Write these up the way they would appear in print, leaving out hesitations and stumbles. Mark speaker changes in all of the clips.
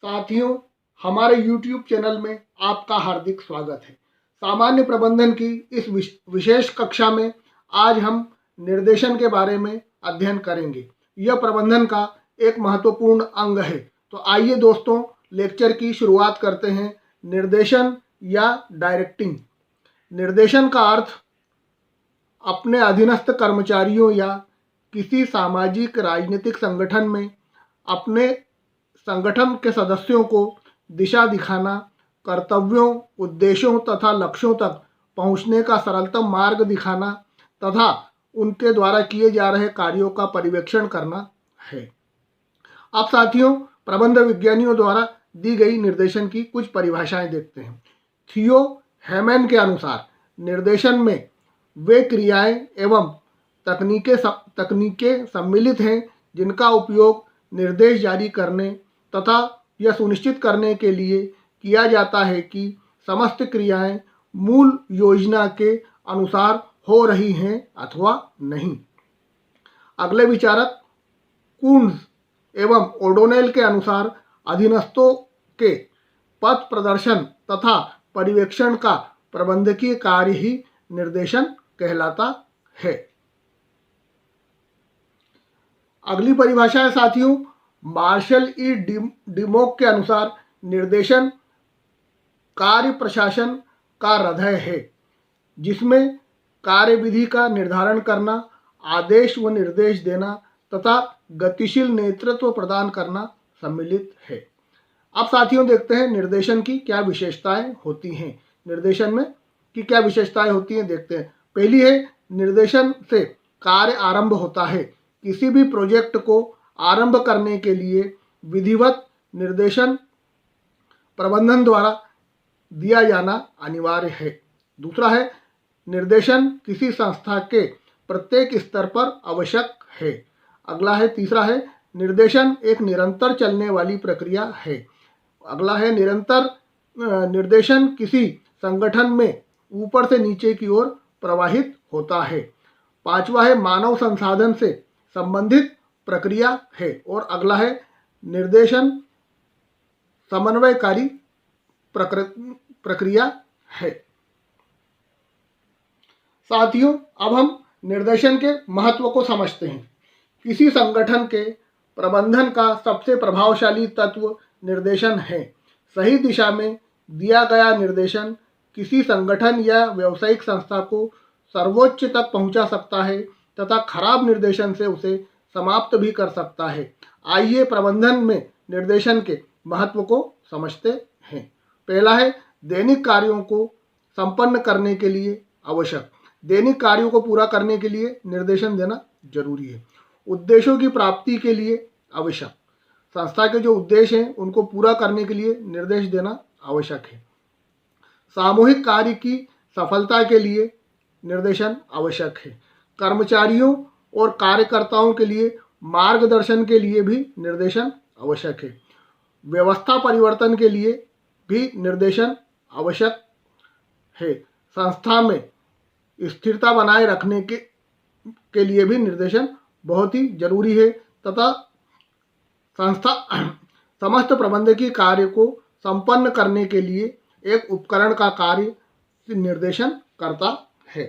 Speaker 1: साथियों, हमारे YouTube channel में आपका हार्दिक स्वागत है। सामान्य प्रबंधन की इस विशेष कक्षा में आज हम निर्देशन के बारे में अध्ययन करेंगे। यह प्रबंधन का एक महत्वपूर्ण अंग है। तो आइए दोस्तों, लेक्चर की शुरुआत करते हैं। निर्देशन या डायरेक्टिंग। निर्देशन का अर्थ अपने अधीनस्थ कर्मचारियों या किसी सामाजिक राजनीतिक संगठन में अपने संगठन के सदस्यों को दिशा दिखाना, कर्तव्यों, उद्देश्यों तथा लक्ष्यों तक पहुंचने का सरलतम मार्ग दिखाना तथा उनके द्वारा किए जा रहे कार्यों का पर्यवेक्षण करना है। अब साथियों, प्रबंध विज्ञानियों द्वारा दी गई निर्देशन की कुछ परिभाषाएं देखते हैं। थियो हेमैन के अनुसार निर्देशन में वे क्रियाएं एवं तकनीकें सम्मिलित हैं जिनका उपयोग निर्देश जारी करने तथा यह सुनिश्चित करने के लिए किया जाता है कि समस्त क्रियाएं मूल योजना के अनुसार हो रही हैं अथवा नहीं। अगले विचारक कून्स एवं ओडोनेल के अनुसार अधीनस्थों के पथ प्रदर्शन तथा पर्यवेक्षण का प्रबंधकीय कार्य ही निर्देशन कहलाता है। अगली परिभाषा है साथियों, मार्शल ई डिमोक के अनुसार निर्देशन कार्य प्रशासन का हृदय है, जिसमें कार्यविधि का निर्धारण करना, आदेश व निर्देश देना तथा गतिशील नेतृत्व प्रदान करना सम्मिलित है। अब साथियों देखते हैं निर्देशन की क्या विशेषताएं होती हैं। निर्देशन में की क्या विशेषताएं होती हैं देखते हैं। पहली है, निर्देशन से कार्य आरंभ होता है। किसी भी प्रोजेक्ट को आरंभ करने के लिए विधिवत निर्देशन प्रबंधन द्वारा दिया जाना अनिवार्य है। दूसरा है, निर्देशन किसी संस्था के प्रत्येक स्तर पर आवश्यक है। अगला है, तीसरा है, निर्देशन एक निरंतर चलने वाली प्रक्रिया है। अगला है, निर्देशन किसी संगठन में ऊपर से नीचे की ओर प्रवाहित होता है। पांचवा है, मानव संसाधन से संबंधित प्रक्रिया है। और अगला है, निर्देशन समन्वयकारी प्रक्रिया है। साथियों, अब हम निर्देशन के महत्व को समझते हैं। किसी संगठन के प्रबंधन का सबसे प्रभावशाली तत्व निर्देशन है। सही दिशा में दिया गया निर्देशन किसी संगठन या व्यावसायिक संस्था को सर्वोच्च तक पहुंचा सकता है तथा खराब निर्देशन से उसे समाप्त भी कर सकता है। आइए प्रबंधन में निर्देशन के महत्व को समझते हैं। पहला है, दैनिक कार्यों को संपन्न करने के लिए आवश्यक। दैनिक कार्यों को पूरा करने के लिए निर्देशन देना जरूरी है। उद्देश्यों की प्राप्ति के लिए आवश्यक। संस्था के जो उद्देश्य हैं उनको पूरा करने के लिए निर्देश देना आवश्यक है। सामूहिक कार्य की सफलता के लिए निर्देशन आवश्यक है। कर्मचारियों और कार्यकर्ताओं के लिए मार्गदर्शन के लिए भी निर्देशन आवश्यक है। व्यवस्था परिवर्तन के लिए भी निर्देशन आवश्यक है। संस्था में स्थिरता बनाए रखने के लिए भी निर्देशन बहुत ही जरूरी है तथा संस्था समस्त प्रबंधकीय कार्य को संपन्न करने के लिए एक उपकरण का कार्य निर्देशन करता है।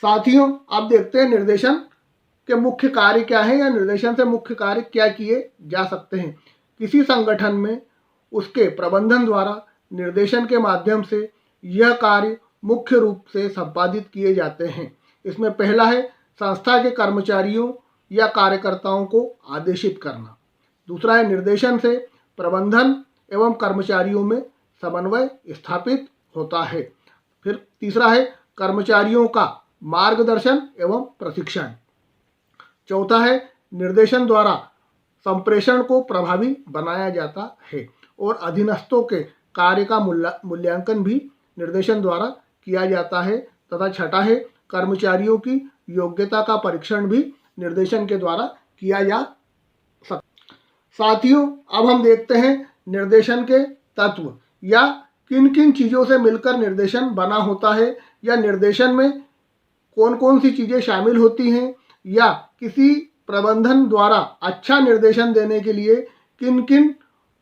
Speaker 1: साथियों, अब देखते हैं निर्देशन के मुख्य कार्य क्या है या निर्देशन से मुख्य कार्य क्या किए जा सकते हैं। किसी संगठन में उसके प्रबंधन द्वारा निर्देशन के माध्यम से यह कार्य मुख्य रूप से संपादित किए जाते हैं। इसमें पहला है, संस्था के कर्मचारियों या कार्यकर्ताओं को आदेशित करना। दूसरा है, निर्देशन से प्रबंधन एवं कर्मचारियों में समन्वय स्थापित होता है। फिर तीसरा है, कर्मचारियों का मार्गदर्शन एवं प्रशिक्षण। चौथा है, निर्देशन द्वारा संप्रेषण को प्रभावी बनाया जाता है और अधीनस्थों के कार्य का मूल्यांकन भी निर्देशन द्वारा किया जाता है। तथा छठा है, कर्मचारियों की योग्यता का परीक्षण भी निर्देशन के द्वारा किया जा सकता। साथियों, अब हम देखते हैं निर्देशन के तत्व या किन किन चीज़ों से मिलकर निर्देशन बना होता है या निर्देशन में कौन कौन सी चीज़ें शामिल होती हैं या किसी प्रबंधन द्वारा अच्छा निर्देशन देने के लिए किन किन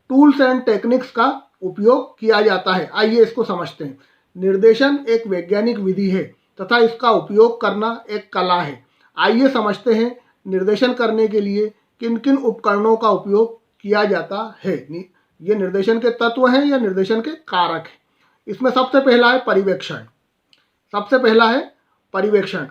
Speaker 1: टूल्स एंड टेक्निक्स का उपयोग किया जाता है, आइए इसको समझते हैं। निर्देशन एक वैज्ञानिक विधि है तथा इसका उपयोग करना एक कला है। आइए समझते हैं निर्देशन करने के लिए किन किन उपकरणों का उपयोग किया जाता है। ये निर्देशन के तत्व हैं या निर्देशन के कारक हैं। इसमें सबसे पहला है परिवेक्षण।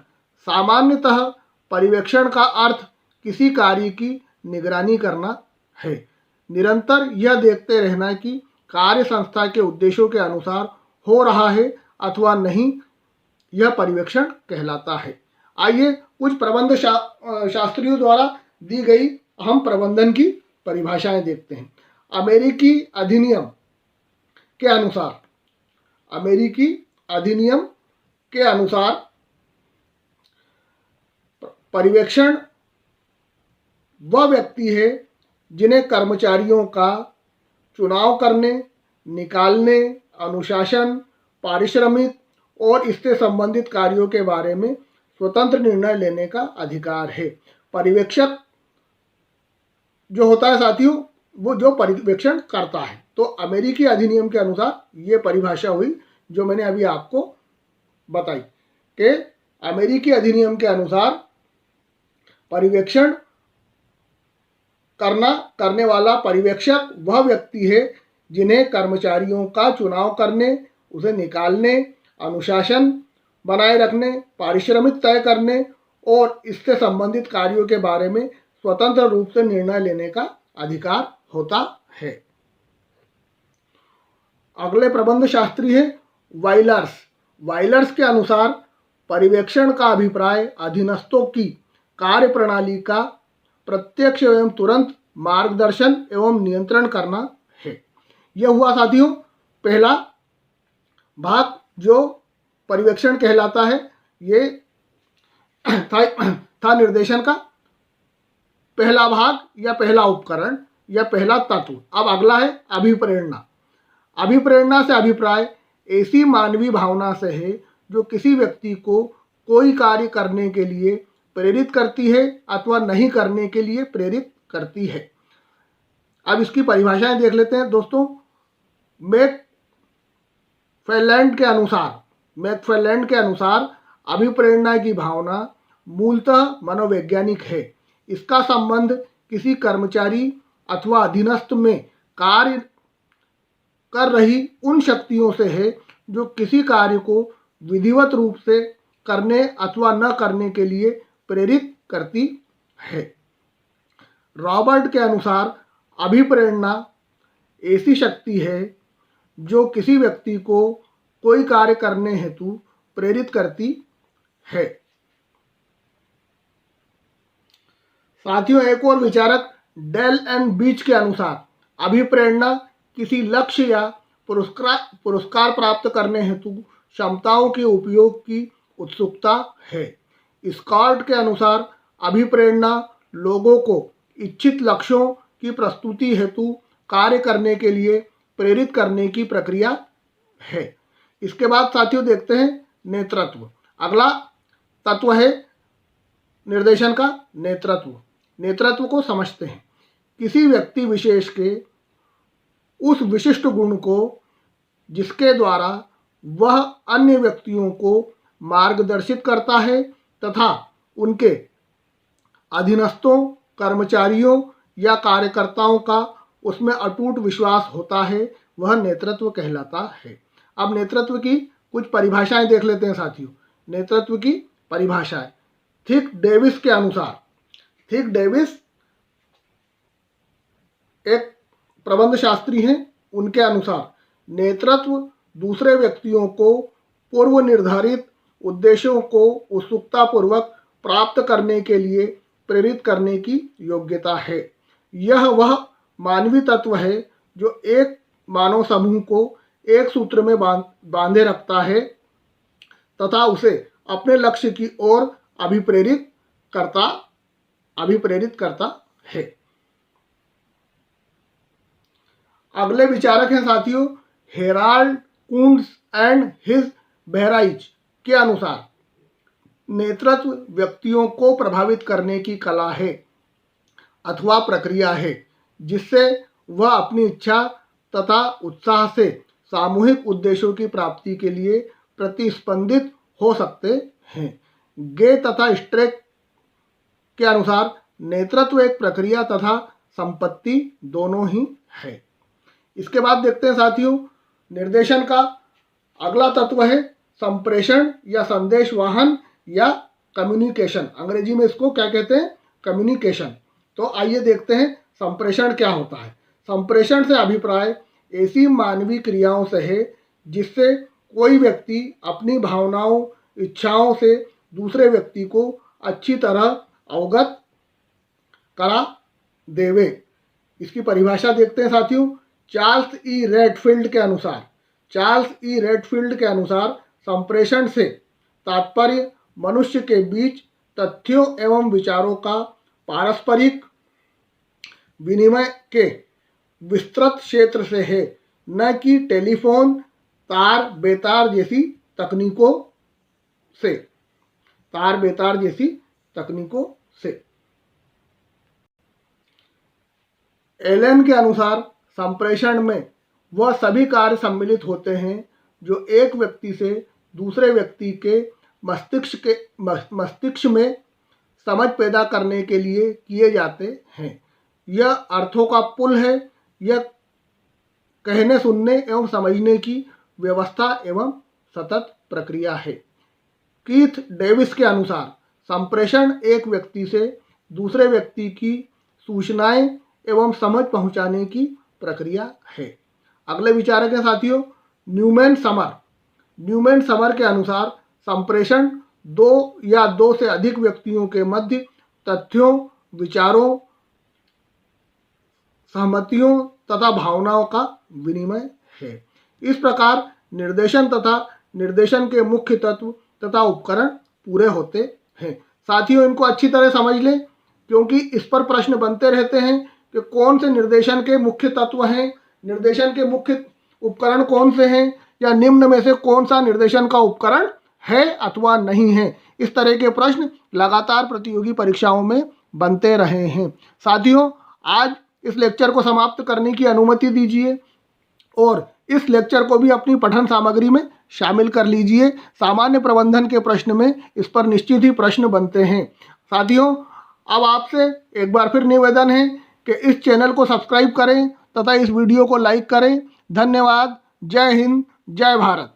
Speaker 1: सामान्यतः परिवेक्षण का अर्थ किसी कार्य की निगरानी करना है। निरंतर यह देखते रहना कि कार्य संस्था के उद्देश्यों के अनुसार हो रहा है अथवा नहीं, यह परिवेक्षण कहलाता है। आइए कुछ प्रबंध शास्त्रियों द्वारा दी गई अहम प्रबंधन की परिभाषाएं देखते हैं। अमेरिकी अधिनियम के अनुसार परिवेक्षण वह व्यक्ति है जिन्हें कर्मचारियों का चुनाव करने, निकालने, अनुशासन, पारिश्रमिक और इससे संबंधित कार्यों के बारे में स्वतंत्र निर्णय लेने का अधिकार है। पर्यवेक्षक जो होता है साथियों, वो जो पर्यवेक्षण करता है। तो अमेरिकी अधिनियम के अनुसार ये परिभाषा हुई जो मैंने अभी आपको बताई कि अमेरिकी अधिनियम के अनुसार पर्यवेक्षण करने वाला पर्यवेक्षक वह व्यक्ति है जिन्हें कर्मचारियों का चुनाव करने, उसे निकालने, अनुशासन बनाए रखने, पारिश्रमिक तय करने और इससे संबंधित कार्यों के बारे में स्वतंत्र रूप से निर्णय लेने का अधिकार होता है। अगले प्रबंध शास्त्री है वाइलर्स के अनुसार पर्यवेक्षण का अभिप्राय अधीनस्थों की कार्य प्रणाली का प्रत्यक्ष एवं तुरंत मार्गदर्शन एवं नियंत्रण करना है। यह हुआ साथियों पहला भाग जो पर्यवेक्षण कहलाता है। ये था निर्देशन का पहला भाग या पहला उपकरण या पहला तत्व। अब अगला है अभिप्रेरणा। अभिप्रेरणा से अभिप्राय ऐसी मानवीय भावना से है जो किसी व्यक्ति को कोई कार्य करने के लिए प्रेरित करती है अथवा नहीं करने के लिए प्रेरित करती है। अब इसकी परिभाषाएं देख लेते हैं दोस्तों। मैकफेरलैंड के अनुसार अभिप्रेरणा की भावना मूलतः मनोवैज्ञानिक है। इसका संबंध किसी कर्मचारी अथवा अधीनस्थ में कार्य कर रही उन शक्तियों से है जो किसी कार्य को विधिवत रूप से करने अथवा न करने के लिए प्रेरित करती है। रॉबर्ट के अनुसार अभिप्रेरणा ऐसी शक्ति है जो किसी व्यक्ति को कोई कार्य करने हेतु प्रेरित करती है। साथियों, एक और विचारक डेल एंड बीच के अनुसार अभिप्रेरणा किसी लक्ष्य या पुरस्कार प्राप्त करने हेतु क्षमताओं के उपयोग की उत्सुकता है। स्कॉट के अनुसार अभिप्रेरणा लोगों को इच्छित लक्ष्यों की प्रस्तुति हेतु कार्य करने के लिए प्रेरित करने की प्रक्रिया है। इसके बाद साथियों देखते हैं नेतृत्व। अगला तत्व है निर्देशन का नेतृत्व। नेतृत्व को समझते हैं। किसी व्यक्ति विशेष के उस विशिष्ट गुण को जिसके द्वारा वह अन्य व्यक्तियों को मार्गदर्शित करता है तथा उनके अधीनस्थों, कर्मचारियों या कार्यकर्ताओं का उसमें अटूट विश्वास होता है, वह नेतृत्व कहलाता है। अब नेतृत्व की कुछ परिभाषाएं देख लेते हैं साथियों। नेतृत्व की परिभाषाएं थिक डेविस के अनुसार, थिक डेविस एक प्रबंध शास्त्री हैं, उनके अनुसार नेतृत्व दूसरे व्यक्तियों को पूर्व निर्धारित उद्देश्यों को उत्सुकतापूर्वक प्राप्त करने के लिए प्रेरित करने की योग्यता है। यह वह मानवीय तत्व है जो एक मानव समूह को एक सूत्र में बांधे रखता है तथा उसे अपने लक्ष्य की ओर अभिप्रेरित करता है। अगले विचारक हैं साथियों हेराल्ड कुंट्ज एंड हिज बहराइच के अनुसार नेतृत्व व्यक्तियों को प्रभावित करने की कला है अथवा प्रक्रिया है। जिससे वह अपनी इच्छा तथा उत्साह से सामूहिक उद्देश्यों की प्राप्ति के लिए प्रतिस्पंदित हो सकते हैं। गे तथा स्ट्रेक के अनुसार नेतृत्व एक प्रक्रिया तथा संपत्ति दोनों ही है। इसके बाद देखते हैं साथियों, निर्देशन का अगला तत्व है संप्रेषण या संदेश वाहन या कम्युनिकेशन। अंग्रेजी में इसको क्या कहते हैं? कम्युनिकेशन। तो आइए देखते हैं संप्रेषण क्या होता है। संप्रेषण से अभिप्राय ऐसी मानवीय क्रियाओं से है जिससे कोई व्यक्ति अपनी भावनाओं, इच्छाओं से दूसरे व्यक्ति को अच्छी तरह अवगत करा देवे। इसकी परिभाषा देखते हैं साथियों। चार्ल्स ई रेडफील्ड के अनुसार संप्रेषण से तात्पर्य मनुष्य के बीच तथ्यों एवं विचारों का पारस्परिक विनिमय के विस्तृत क्षेत्र से है, न कि टेलीफोन, तार बेतार जैसी तकनीकों से। एलन के अनुसार संप्रेषण में वह सभी कार्य सम्मिलित होते हैं जो एक व्यक्ति से दूसरे व्यक्ति के मस्तिष्क में समझ पैदा करने के लिए किए जाते हैं। यह अर्थों का पुल है। यह कहने, सुनने एवं समझने की व्यवस्था एवं सतत प्रक्रिया है। कीथ डेविस के अनुसार संप्रेषण एक व्यक्ति से दूसरे व्यक्ति की सूचनाएं एवं समझ पहुंचाने की प्रक्रिया है। अगले विचारक हैं साथियों न्यूमैन समर के अनुसार संप्रेषण दो या दो से अधिक व्यक्तियों के मध्य तथ्यों, विचारों, सहमतियों तथा भावनाओं का विनिमय है। इस प्रकार निर्देशन के मुख्य तत्व तथा उपकरण पूरे होते हैं। साथियों इनको अच्छी तरह समझ लें, क्योंकि इस पर प्रश्न बनते रहते हैं कि कौन से निर्देशन के मुख्य तत्व हैं, निर्देशन के मुख्य उपकरण कौन से हैं, या निम्न में से कौन सा निर्देशन का उपकरण है अथवा नहीं है। इस तरह के प्रश्न लगातार प्रतियोगी परीक्षाओं में बनते रहे हैं। साथियों आज इस लेक्चर को समाप्त करने की अनुमति दीजिए और इस लेक्चर को भी अपनी पठन सामग्री में शामिल कर लीजिए। सामान्य प्रबंधन के प्रश्न में इस पर निश्चित ही प्रश्न बनते हैं। साथियों अब आपसे एक बार फिर निवेदन है कि इस चैनल को सब्सक्राइब करें तथा इस वीडियो को लाइक करें। धन्यवाद। जय हिंद, जय भारत।